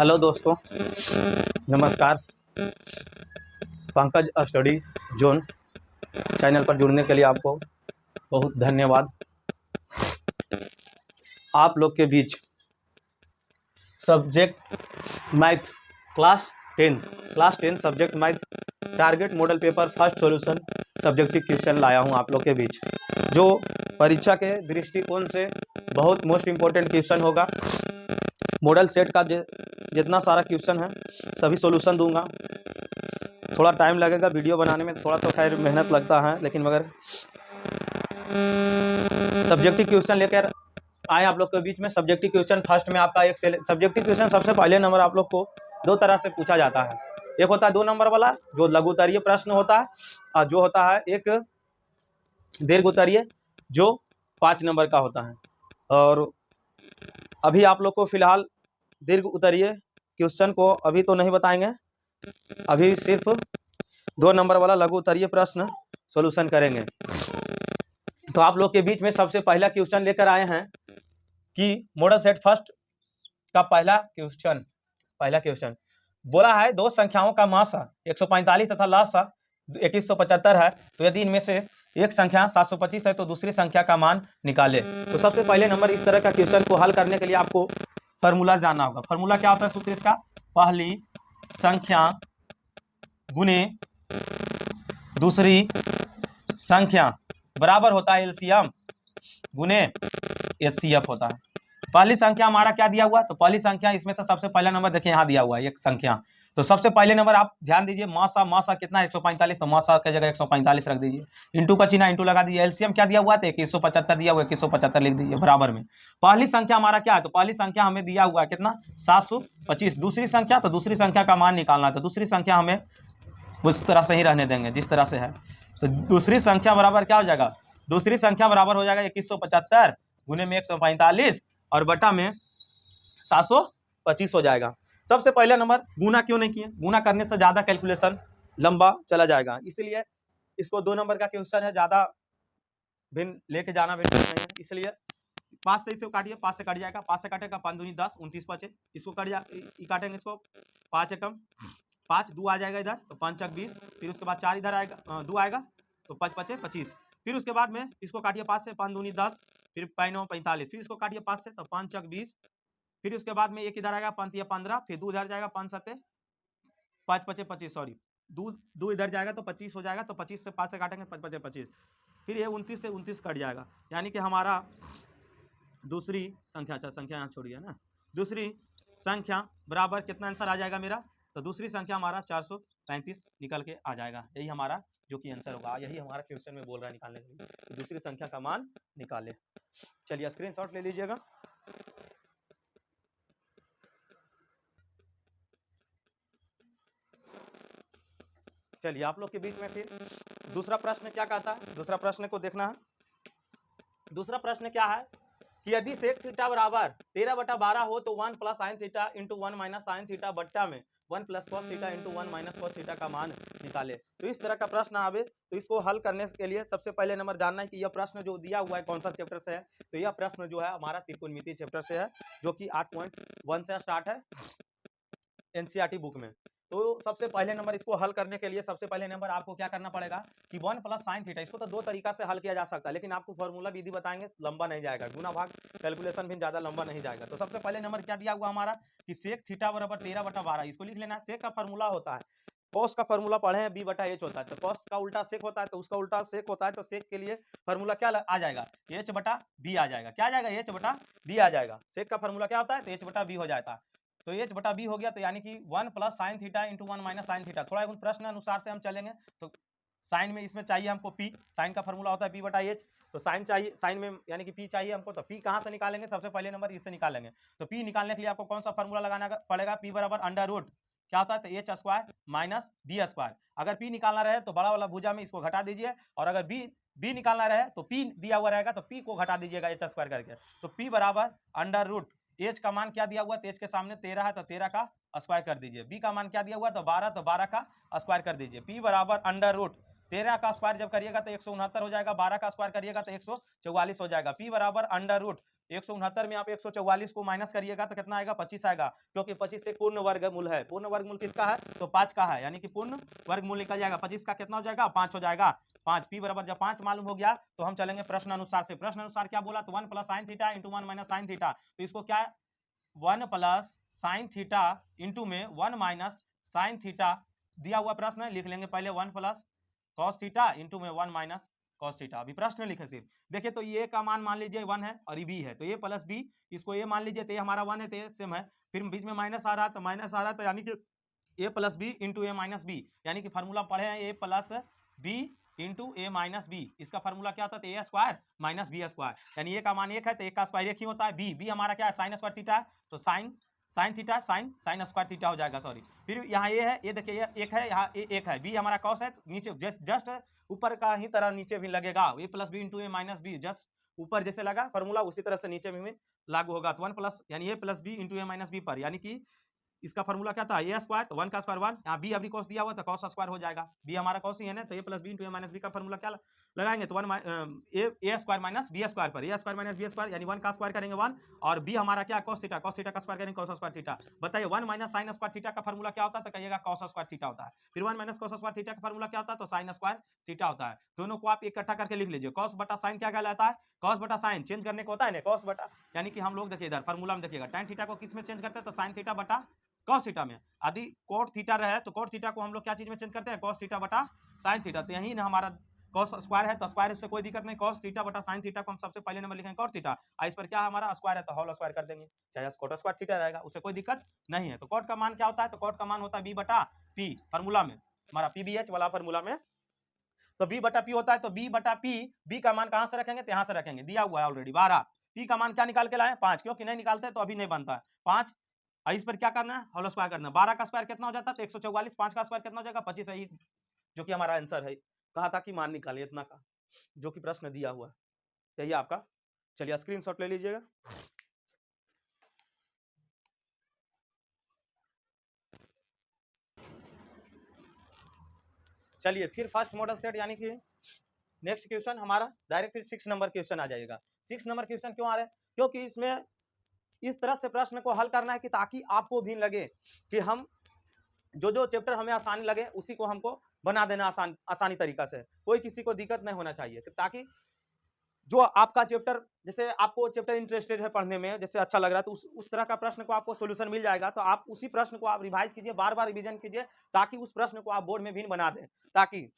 Hello दोस्तों, नमस्कार। Pankaj study zone channel पर जुड़ने के लिए आपको बहुत धन्यवाद। आप लोग के बीच subject math class 10 subject math target model paper first solution subjective question लाया हूं आप लोग के बीच, जो परीक्षा के दृष्टिकोण से बहुत मोस्ट इम्पोर्टेंट क्वेश्चन होगा। मॉडल सेट का जितना सारा क्वेश्चन है सभी सॉल्यूशन दूंगा। थोड़ा टाइम लगेगा वीडियो बनाने में, थोड़ा तो खैर मेहनत लगता है, लेकिन मगर सब्जेक्टिव क्वेश्चन लेकर आए आप लोग के बीच में। सब्जेक्टिव क्वेश्चन फर्स्ट में आपका एक सब्जेक्टिव क्वेश्चन सबसे पहले नंबर आप लोग को दो तरह से पूछा जाता है। एक होता है 2 नंबर वाला जो लघु उत्तरीय प्रश्न होता है, और जो होता है एक दीर्घ उत्तरीय जो 5 नंबर का होता है। और अभी आप लोग को फिलहाल दीर्घ उत्तरीय क्वेश्चन को अभी तो नहीं बताएंगे, अभी सिर्फ 2 नंबर वाला लघु उत्तरीय प्रश्न सॉल्यूशन करेंगे। तो आप लोग के बीच में सबसे पहला क्वेश्चन लेकर आए हैं कि मॉडल सेट फर्स्ट का पहला क्वेश्चन बोला है दो संख्याओं का मासा 145 तथा लासा 2175 है, तो यदि इनमें से एक संख्या 725 है तो दूसरी संख्या का मान निकाले। तो सबसे पहले नंबर इस तरह का क्वेश्चन को हल करने के लिए आपको फॉर्मूला जानना होगा। फॉर्मूला क्या होता है सूत्र इसका? पहली संख्या गुने दूसरी संख्या बराबर होता है एलसीएम गुने एचसीएफ होता है। पहली संख्या हमारा क्या दिया हुआ है? तो पहली संख्या इसमें से सबसे पहला नंबर देखिए यहाँ दिया हुआ है एक संख्या। तो सबसे पहले नंबर आप ध्यान दीजिए, मासा कितना है 145, तो मासा की जगह 145 रख दीजिए, इंटू का चिन्ह इंटू लगा दीजिए। एलसीएम क्या दिया हुआ है? 2175 दिया हुआ है, 2175 लिख दीजिए बराबर में। पहली संख्या हमारा क्या है? तो पहली संख्या हमें दिया हुआ है कितना? 725। दूसरी संख्या, तो दूसरी संख्या का मान निकालना है। तो दूसरी संख्या हमें उस तरह से ही रहने देंगे जिस तरह से है। तो दूसरी संख्या बराबर क्या हो जाएगा? दूसरी संख्या बराबर हो जाएगा 2175 गुने में 145 और बटा में 725 हो जाएगा। सबसे पहले नंबर गुना क्यों नहीं किए? गुना करने से ज्यादा कैलकुलेशन लंबा चला जाएगा, इसलिए इसको 2 नंबर का क्वेश्चन है, ज्यादा भिन्न लेके जाना बेटर नहीं है, इसलिए 5 से इसे काटिए, 5 से कट जाएगा, 5 से काटेगा 5 दूनी 10, 29 बचे, इसको कट काटेंगे इसको 5 एकम 5, 2 आ जाएगा इधर तो 5 चक 20, फिर उसके बाद 4 इधर आएगा, 2 आएगा तो 5 पचे 25, फिर उसके बाद में इसको काटिए 5 से, 5 दूनी 10, फिर 5 9 45, फिर इसको काटिए 5 से तो 5 चक 20, फिर उसके बाद में एक इधर आएगा 5 या 15, फिर 2 इधर जाएगा 5 7 5 पचे 25, सॉरी 2 इधर जाएगा तो 25 हो जाएगा, तो 25 से 5 से काटेंगे 5 पचे 25, फिर ये 29 से 29 कट जाएगा, यानी कि हमारा दूसरी संख्या, अच्छा संख्या यहाँ छोड़िए ना, दूसरी संख्या बराबर कितना आंसर आ जाएगा मेरा? तो दूसरी संख्या हमारा 435 निकल के आ जाएगा। यही हमारा जो कि आंसर होगा, यही हमारा क्वेश्चन में बोल रहा है निकालने के लिए, तो दूसरी संख्या का मान निकाले। चलिए स्क्रीनशॉट ले लीजिएगा। चलिए आप लोग के बीच में फिर दूसरा प्रश्न क्या कहता है, दूसरा प्रश्न को देखना है। दूसरा प्रश्न क्या है कि यदि सेक थीटा बराबर 13/12 हो तो 1 plus sine theta into 1 minus sine theta बट्टा में 1 plus cos theta into 1 minus cos theta का मान निकाले। तो इस तरह का प्रश्न आवे तो इसको हल करने के लिए सबसे पहले नंबर जानना है कि यह प्रश्न जो दिया हुआ है कौन सा चैप्टर से है। तो यह प्रश्न जो है हमारा त्रिकोणमिति चैप्टर से है, जो कि 8.1 से स्टार्ट है एनसीईआरटी बुक में। तो सबसे पहले नंबर इसको हल करने के लिए सबसे पहले नंबर आपको क्या करना पड़ेगा कि 1 प्लस साइन थीटा, इसको तो 2 तरीका से हल किया जा सकता है, लेकिन आपको फॉर्मूला विधि बताएंगे, लंबा नहीं जाएगा, गुना भाग कैलकुलेशन भी ज्यादा लंबा नहीं जाएगा। तो सबसे पहले नंबर क्या दिया हुआ हमारा कि सेक थीटा बराबर 13/12, इसको लिख लेना। सेक का फॉर्मूला होता है, कॉस का फॉर्मूला पढ़े हैं b/h होता है, तो कॉस का उल्टा सेक होता है तो उसका उल्टा सेक होता है, तो सेक के लिए फॉर्मूला क्या आ जाएगा? h/b आ जाएगा। क्या आ जाएगा? h/b आ जाएगा। सेक का फॉर्मूला क्या होता है? तो h/b हो जाता है। तो h/b हो गया, तो यानी कि 1 plus sine theta into 1 minus sine theta. थोड़ा प्रश्न अनुसार से हम चलेंगे, तो साइन में इसमें चाहिए हमको p, साइन का फॉर्मूला होता है p/h, तो साइन चाहिए, साइन में यानी कि p चाहिए हमको, तो p कहाँ से निकालेंगे? सबसे पहले नंबर इससे निकालेंगे। तो p निकालने के लिए आपको कौन सा फॉर्मूला लगाना पड़ेगा? p बराबर अंडर रूट क्या होता है? तो h square minus b square. अगर p निकालना रहे तो बड़ा वाला भुजा में इसको घटा दीजिए, और अगर b निकालना रहे तो p दिया हुआ रहेगा तो p को घटा दीजिएगा h स्क्वायर करके। तो p बराबर अंडर रूट, एच का मान क्या दिया हुआ है? एच के सामने 13 है तो 13 का स्क्वायर कर दीजिए। बी का मान क्या दिया हुआ है? तो 12 का स्क्वायर कर दीजिए। पी बराबर अंडर रूट 13 का स्क्वायर जब करिएगा तो 169 हो जाएगा, 12 का स्क्वायर करिएगा तो 144 हो जाएगा। पी बराबर अंडर रूट 169 में आप 144 को माइनस करिएगा तो कितना आएगा 25 आएगा, क्योंकि 25 एक पूर्ण वर्गमूल है। पूर्ण वर्गमूल किसका है तो 5 का है, यानी कि पूर्ण वर्गमूल निकल जाएगा। 25 का कितना हो जाएगा 5 हो जाएगा। 5 p बराबर जब 5 मालूम हो गया तो हम चलेंगे प्रश्न अनुसार से। प्रश्न अनुसार क्या बोला तो 1 plus sine theta into 1 minus sine theta, तो इसको क्या 1 प्लस साइन थीटा इंटू में 1 माइनस साइन थीटा दिया हुआ प्रश्न है, लिख लेंगे पहले 1 प्लस कॉस थीटा इंटू में 1 माइनस कॉस थीटा। अभी प्रश्न लिखे सिर्फ देखिए, तो ये का मान लीजिए 1 है और ये b है, तो ये प्लस b, इसको ये मान लीजिए तो ये हमारा 1 है तो ये सेम है, फिर बीच में माइनस आ रहा है तो माइनस आ रहा है, तो यानी कि a plus B into A minus B, यानी कि फार्मूला पढ़े हैं a plus B into A minus B. इसका फार्मूला क्या होता है A square minus B square, यानी ए का मान 1 है तो 1 का स्क्वायर 1 ही होता है। बी हमारा क्या है साइन स्क्वायर थीटा है, तो sine theta sine square theta हो जाएगा, सॉरी। फिर यहाँ ये है, ये देखिए ये 1 है, यहाँ ए 1 है, बी हमारा कॉस है, नीचे जस्ट ऊपर का ही तरह नीचे भी लगेगा, ए plus B into A minus B, just ऊपर जैसे लगा फार्मूला उसी तरह से नीचे भी लागू होगा। तो 1 प्लस यानी ए plus B into A minus B पर, यानी कि इसका फार्मूला क्या था ए स्क्वायर, तो 1 का स्क्वायर 1, यहाँ बी अभी कॉस दिया हुआ तो कॉस स्क्वायर हो जाएगा, बी हमारा कॉस ही है ना, तो ए plus B into A minus B का फार्मूला क्या लगाएंगे तो 1 ए स्क्वायर माइनस बी स्क्वायर पर, ए स्क्वायर माइनस बी स्क्वायर यानी 1 का स्क्वायर करेंगे 1, और बी हमारा क्या कॉस थीटा का स्क्वायर करेंगे कॉस स्क्वायर थीटा। बताइए 1 माइनस साइन स्क्वायर थीटा का फार्मूला क्या होता है तो कहिएगा कॉस स्क्वायर थीटा होता है। फिर 1 माइनस कॉस स्क्वायर थीटा का फार्मूला क्या होता है तो साइन स्क्वायर थीटा होता है। दोनों को आप इकट्ठा करके लिख लीजिए, कॉस बटा साइन क्या कहलाता है, कॉस बटा साइन चेंज करने को होता है ना कॉस बटा, यानी कि हम लोग देखिए इधर फार्मूला में देखिएगा tan थीटा को किस में चेंज करते हैं तो साइन थीटा बटा कॉस थीटा में। यदि कोट थीटा रहे तो कोट थीटा को हम लोग क्या चीज में चेंज करते हैं कॉस थीटा बटा साइन थीटा, तो यही ना हमारा कॉस स्क्वायर है तो स्क्वायर से कोई दिक्कत नहीं, कॉस थीटा बटा साइन थीटा को हम सबसे पहले नंबर लिखेंगे कॉट थीटा, इस पर क्या हमारा स्क्वायर है तो होल स्क्वायर कर देंगे, चाहे कोट स्क्वायर थीटा रहेगा उससे कोई दिक्कत नहीं है। तो कोट का मान क्या होता है तो कोट का मान होता है बी बटा पी, फार्मूला में हमारा पीबीएच वाला फार्मूला में तो बी बटा पी होता है, तो बी बटा पी, बी का मान कहां से रखेंगे तो यहां से रखेंगे, दिया हुआ है ऑलरेडी 12, पी का मान क्या निकाल के लाए 5, क्योंकि नहीं निकालते तो अभी नहीं बनता है 5, इस पर क्या करना है होल स्क्वायर करना है, 12 का स्क्वायर कितना हो जाता है तो 144, 5 का स्क्वायर कितना हो जाएगा 25 है, जो कि हमारा आंसर है। कहा था कि मान निकालिए इतना का, जो कि प्रश्न दिया हुआ है यही आपका। चलिए स्क्रीनशॉट ले लीजिएगा। चलिए फिर फर्स्ट मॉडल सेट यानी कि नेक्स्ट क्वेश्चन हमारा डायरेक्ट फिर 6 नंबर क्वेश्चन आ जाएगा। 6 नंबर क्वेश्चन क्यों आ रहा है, क्योंकि इसमें इस तरह से प्रश्न को हल करना है कि ताकि आपको भी लगे कि हम जो चैप्टर हमें आसानी लगे उसी को हमको बना देना आसानी तरीका से, कोई किसी को दिक्कत नहीं होना चाहिए, ताकि जो आपका चैप्टर जैसे आपको चैप्टर इंटरेस्टेड है पढ़ने में, जैसे अच्छा लग रहा है तो उस तरह का प्रश्न को आपको सोल्यूशन मिल जाएगा, तो आप उसी प्रश्न को आप रिवाइज कीजिए, बार बार रिवीजन कीजिए, ताकि उस प्रश्न को आप बोर्ड में भी बना दें। ताकि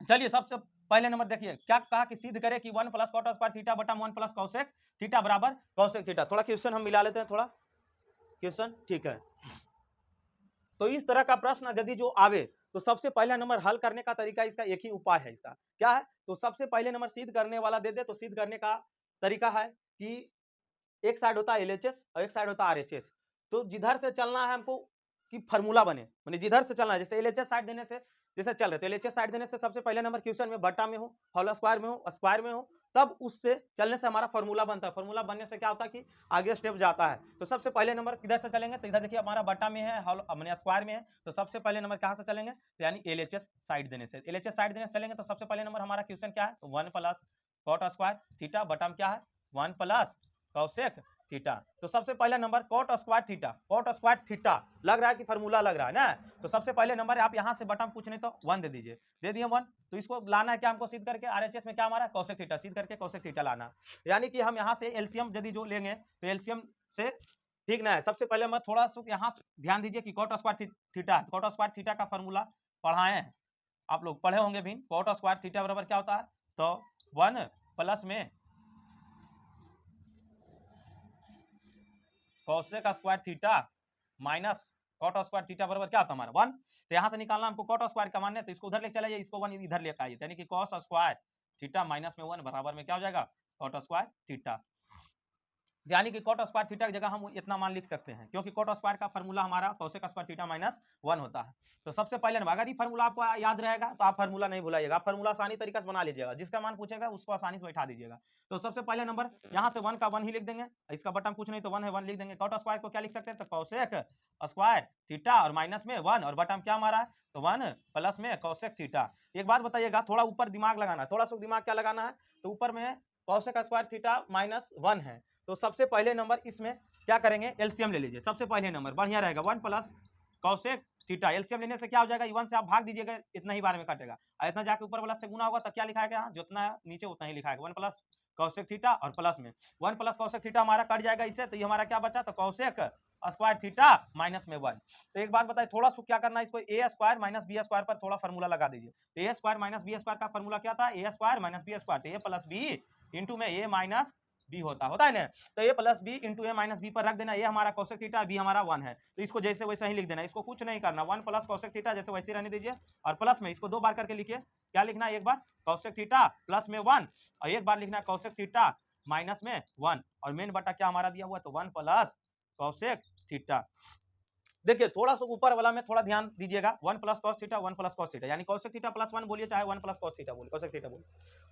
चलिए सबसे पहले नंबर देखिए क्या कहा कि सिद्ध करे कि 1 प्लस कॉट स्क्वायर थीटा बटा 1 प्लस कॉसेक थीटा बराबर कॉसेक थीटा। थोड़ा क्वेश्चन हम मिला लेते हैं, थोड़ा क्वेश्चन ठीक है। तो इस तरह का प्रश्न यदि जो आवे तो सबसे पहला नंबर हल करने का तरीका इसका एक ही उपाय है, इसका क्या है तो सबसे पहले नंबर सिद्ध करने वाला दे दे, तो सिद्ध करने का तरीका है कि एक साइड होता है एलएचएस और एक साइड होता है आरएचएस, तो जिधर से चलना है हमको कि फार्मूला बने, माने जिधर से चलना है, जैसे एलएचएस साइड देने से जैसे चल रहे थे, एलएचएस साइड देने से सबसे पहले नंबर क्वेश्चन में बट्टा में हो, होल स्क्वायर में हो, स्क्वायर में हो, तब उससे चलने से हमारा फार्मूला बनता है, फार्मूला बनने से क्या होता है कि आगे स्टेप जाता है। तो सबसे पहले नंबर किधर से चलेंगे तो इधर देखिए हमारा बट्टा में है, होल माने स्क्वायर में है, तो सबसे पहले नंबर कहां से चलेंगे तो यानी एलएचएस साइड देने से, एलएचएस साइड देने से चलेंगे तो सबसे पहले नंबर हमारा क्वेश्चन क्या है तो 1 प्लस कॉट स्क्वायर थीटा बटा में क्या है 1 प्लस कॉसेक थीटा। तो सबसे पहला नंबर कॉट स्क्वायर थीटा लग रहा है कि फार्मूला लग रहा है ना, तो सबसे पहले नंबर आप यहां से बटन पूछने तो 1 दे दीजिए, दे दिए 1, तो इसको लाना है क्या हमको सिद्ध करके आरएचएस में क्या हमारा कॉसेक थीटा, सिद्ध करके कॉसेक थीटा लाना, यानी कि हम यहां से एलसीएम यदि जो लेंगे तो एलसीएम से ठीक ना है। सबसे पहले मैं थोड़ा सा यहाँ ध्यान दीजिए कि cot square theta, cot square theta का फार्मूला पढ़ाए हैं आप लोग, पढ़े होंगे भी, कॉट स्क्वायर थीटा बराबर क्या होता है तो 1 प्लस में cosec square theta minus cot square theta बराबर क्या होता है हमारा 1, तो यहां से निकालना हमको कॉट स्क्वायर का मान है, तो इसको उधर लेके चले जाइए, इसको 1 इधर लेकर आइए, यानी कि कॉस स्क्वायर थीटा माइनस में 1 बराबर में क्या हो जाएगा कॉट स्क्वायर थीटा, यानी कि कॉट स्क्वायर थीटा की जगह हम इतना मान लिख सकते हैं, क्योंकि कॉट स्क्वायर का फार्मूला हमारा कॉसेक स्क्वायर थीटा माइनस 1 होता है। तो सबसे पहले अगर ये फार्मूला आपको याद रहेगा तो आप फार्मूला नहीं भुलाइएगा, आप फार्मूला आसानी तरीके से बना लीजिएगा, जिसका मान पूछेगा उसको आसानी से बैठा दीजिएगा। तो सबसे पहले नंबर यहाँ से 1 का 1 ही लिख देंगे, इसका बटन कुछ नहीं तो 1 है 1 लिख देंगे। कॉट स्क्वायर को क्या लिख सकते हैं तो कॉसेक स्क्वायर थीटा और माइनस में 1 और बटन क्या हमारा है तो 1 प्लस में कॉसेक थीटा। एक बात बताइएगा, थोड़ा ऊपर दिमाग लगाना है, थोड़ा सा दिमाग क्या लगाना है तो ऊपर में कॉसेक स्क्वायर थीटा माइनस 1 है। तो सबसे पहले नंबर इसमें क्या करेंगे, एलसीएम ले लीजिए। सबसे पहले नंबर बढ़िया रहेगा 1 प्लस कॉसेक थीटा। एलसीएम लेने से क्या हो जाएगा, 1 से आप भाग दीजिएगा, इतना ही बार में कटेगा। इतना जाके ऊपर वाला से गुना होगा तो क्या लिखा है, जितना नीचे उतना ही लिखा है। 1 प्लस कॉसेक थीटा और प्लस में 1 प्लस कॉसेक थीटा हमारा कट जाएगा इससे, तो ये हमारा क्या बचा, तो कॉसेक स्क्वायर थीटा माइनस में 1। तो एक बात बताइए, थोड़ा सा क्या करना है, इसको ए स्क्वायर माइनस बी स्क्वायर पर थोड़ा फार्मूला लगा दीजिए। तो ए स्क्वायर माइनस बी स्क्वायर का फार्मूला क्या था, ए स्क्वायर माइनस बी स्क्वायर। तो ए प्लस बी इंटू में ए माइनस बी होता है ना। तो ए plus B into A minus B पर रख देना, ये हमारा कॉसेक थीटा, बी हमारा 1 है। तो इसको जैसे वैसे ही लिख देना, इसको कुछ नहीं करना। 1 प्लस कॉसेक थीटा जैसे वैसे रहने दीजिए, और प्लस में इसको 2 बार करके लिखिए। क्या लिखना है, एक बार कॉसेक थीटा प्लस में 1 और एक बार लिखना है कॉसेक थीटा माइनस में 1, और मेन बटा क्या हमारा दिया हुआ है, तो 1 प्लस कॉसेक थीटा। देखिए थोड़ा सा ऊपर वाला में थोड़ा ध्यान दीजिएगा, 1 plus cos theta 1 plus cos theta, यानी कॉसेक थीटा प्लस 1 बोलिए चाहे 1 प्लस कॉस थीटा बोलिए, कॉसेक थीटा बोलिए,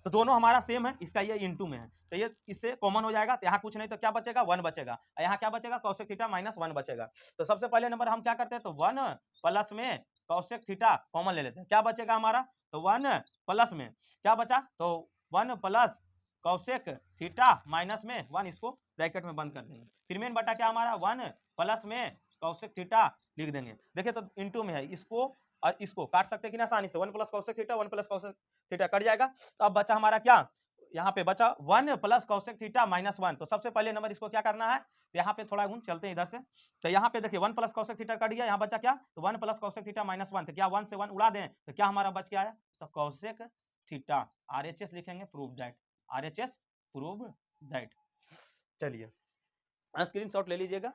तो दोनों हमारा सेम है। इसका ये इंटू में है, तो ये इससे कॉमन हो जाएगा। तो यहाँ कुछ नहीं तो क्या बचेगा, 1 बचेगा। यहाँ क्या बचेगा, कॉसेक थीटा माइनस 1 बचेगा। तो सबसे पहले नंबर हम क्या करते हैं, तो 1 प्लस में कॉसेक थीटा कॉमन ले लेते हैं। क्या बचेगा हमारा, तो 1 प्लस में क्या बचा, तो 1 प्लस कॉसेक थीटा माइनस में 1, इसको ब्रैकेट में बंद कर देंगे। फिर मेन बटा क्या हमारा, 1 प्लस में कॉसेक थीटा लिख देंगे। देखिए तो इंटू में है, इसको और इसको काट सकते हैं कि ना आसानी से। 1 plus cosec theta 1 plus cosec theta cut जाएगा। तो अब बचा हमारा क्या, यहाँ पे बचा 1 प्लस कॉसेक थीटा माइनस 1। तो सबसे पहले नंबर इसको क्या करना है, तो यहाँ पे थोड़ा गुण चलते हैं इधर से। तो यहाँ पे देखिए 1 प्लस कॉसेक थीटा कट गया, यहाँ बचा क्या, तो 1 प्लस कॉसेक थीटा माइनस 1। तो क्या 1 से 1 उड़ा दें, तो क्या हमारा बच के आया, तो कॉसेक थीटा। RHS लिखेंगे, prove that, RHS prove that. चलिए स्क्रीनशॉट ले लीजिएगा।